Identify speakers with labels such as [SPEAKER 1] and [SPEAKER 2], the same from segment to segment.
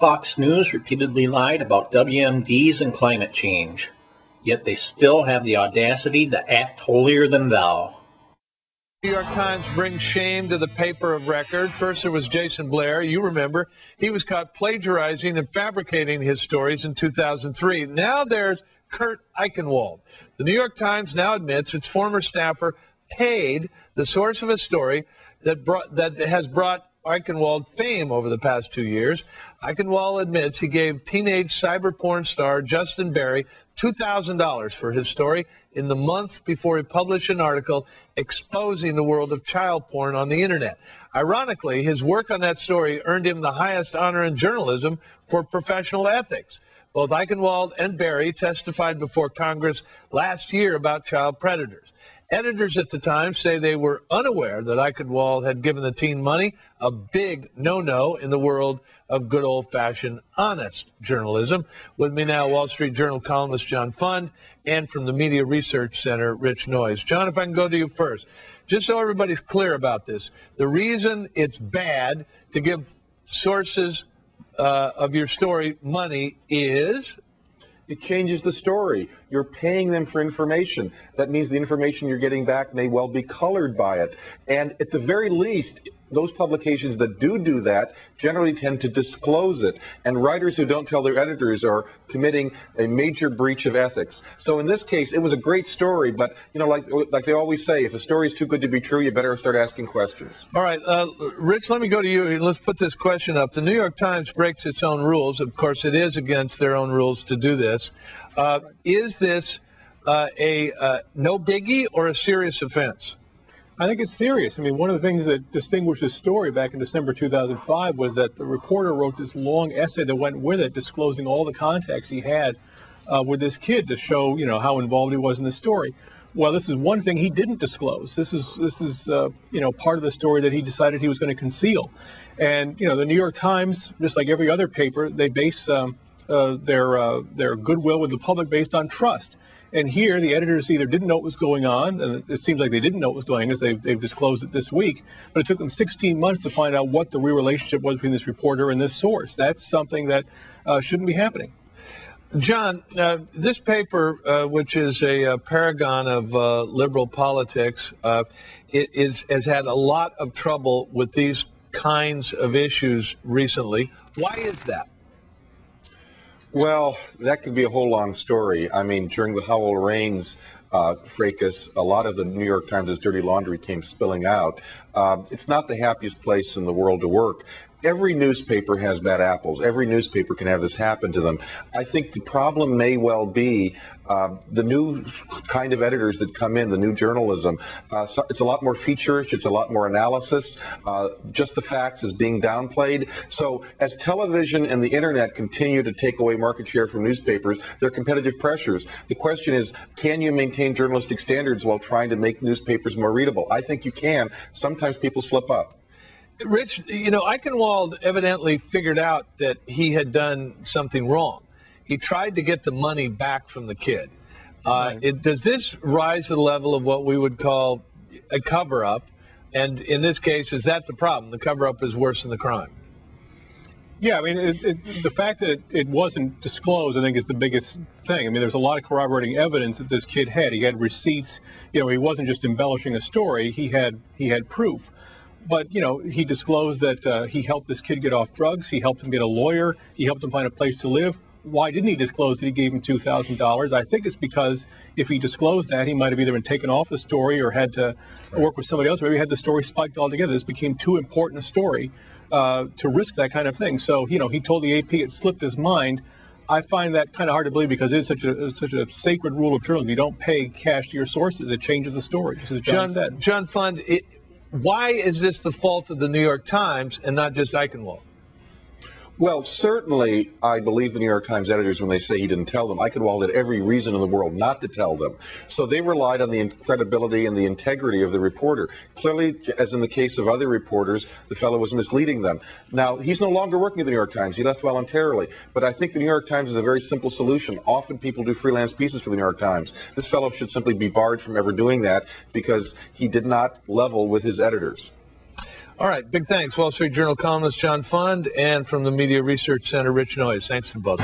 [SPEAKER 1] Fox News repeatedly lied about WMDs and climate change, yet they still have the audacity to act holier than thou.
[SPEAKER 2] New York Times brings shame to the paper of record. First, it was Jason Blair. You remember, he was caught plagiarizing and fabricating his stories in 2003. Now there's Kurt Eichenwald. The New York Times now admits its former staffer paid the source of a story that has brought Eichenwald fame over the past 2 years. Eichenwald admits he gave teenage cyber porn star Justin Berry $2,000 for his story in the months before he published an article exposing the world of child porn on the internet. Ironically, his work on that story earned him the highest honor in journalism for professional ethics. Both Eichenwald and Berry testified before Congress last year about child predators. Editors at the time say they were unaware that Eichenwald had given the teen money, a big no-no in the world of good old-fashioned honest journalism. With me now, Wall Street Journal columnist John Fund, and from the Media Research Center, Rich Noyes. John, if I can go to you first, just so everybody's clear about this, the reason it's bad to give sources of your story money is...
[SPEAKER 3] It changes the story. You're paying them for information. That means the information you're getting back may well be colored by it. And at the very least, those publications that do that generally tend to disclose it. And writers who don't tell their editors are committing a major breach of ethics. So in this case, it was a great story, but you know, like they always say, if a story is too good to be true, you better start asking questions.
[SPEAKER 2] All right, Rich, let me go to you. Let's put this question up. The New York Times breaks its own rules. Of course, it is against their own rules to do this. Is this a no biggie or a serious offense?
[SPEAKER 4] I think it's serious. I mean, one of the things that distinguished his story back in December 2005 was that the reporter wrote this long essay that went with it, disclosing all the contacts he had with this kid to show, you know, how involved he was in the story. Well, this is one thing he didn't disclose. This is you know, part of the story that he decided he was going to conceal. And, you know, the New York Times, just like every other paper, they base their goodwill with the public based on trust. And here, the editors either didn't know what was going on, and it seems like they didn't know what was going on, as they've disclosed it this week, but it took them 16 months to find out what the real relationship was between this reporter and this source. That's something that shouldn't be happening.
[SPEAKER 2] John, this paper, which is a paragon of liberal politics, has had a lot of trouble with these kinds of issues recently. Why is that?
[SPEAKER 3] Well, that could be a whole long story. I mean, during the Howell Raines fracas, a lot of the New York Times' dirty laundry came spilling out. It's not the happiest place in the world to work. Every newspaper has bad apples. Every newspaper can have this happen to them. I think the problem may well be the new kind of editors that come in, the new journalism. So it's a lot more featureish. It's a lot more analysis. Just the facts is being downplayed. So as television and the internet continue to take away market share from newspapers, there are competitive pressures. The question is, can you maintain journalistic standards while trying to make newspapers more readable? I think you can. Sometimes people slip up.
[SPEAKER 2] Rich, you know, Eichenwald evidently figured out that he had done something wrong. He tried to get the money back from the kid. Does this rise to the level of what we would call a cover-up? And in this case, is that the problem? The cover-up is worse than the crime.
[SPEAKER 4] Yeah, I mean, the fact that it wasn't disclosed, I think, is the biggest thing. I mean, there's a lot of corroborating evidence that this kid had. He had receipts. You know, he wasn't just embellishing a story. He had proof. But, you know, he disclosed that he helped this kid get off drugs. He helped him get a lawyer. He helped him find a place to live. Why didn't he disclose that he gave him $2,000? I think it's because if he disclosed that, he might have either been taken off the story or had to work with somebody else. Maybe had the story spiked altogether. This became too important a story to risk that kind of thing. So, you know, he told the AP it slipped his mind. I find that kind of hard to believe because it is such a sacred rule of journalism. You don't pay cash to your sources. It changes the story, just as John said.
[SPEAKER 2] John Fund, why is this the fault of the New York Times and not just Eichenwald?
[SPEAKER 3] Well, certainly, I believe the New York Times editors when they say he didn't tell them. Eichenwald had every reason in the world not to tell them. So they relied on the credibility and the integrity of the reporter. Clearly, as in the case of other reporters, the fellow was misleading them. Now, he's no longer working at the New York Times. He left voluntarily. But I think the New York Times is a very simple solution. Often people do freelance pieces for the New York Times. This fellow should simply be barred from ever doing that because he did not level with his editors.
[SPEAKER 2] All right, big thanks. Wall Street Journal columnist John Fund, and from the Media Research Center, Rich Noyes. Thanks to both.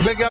[SPEAKER 2] Big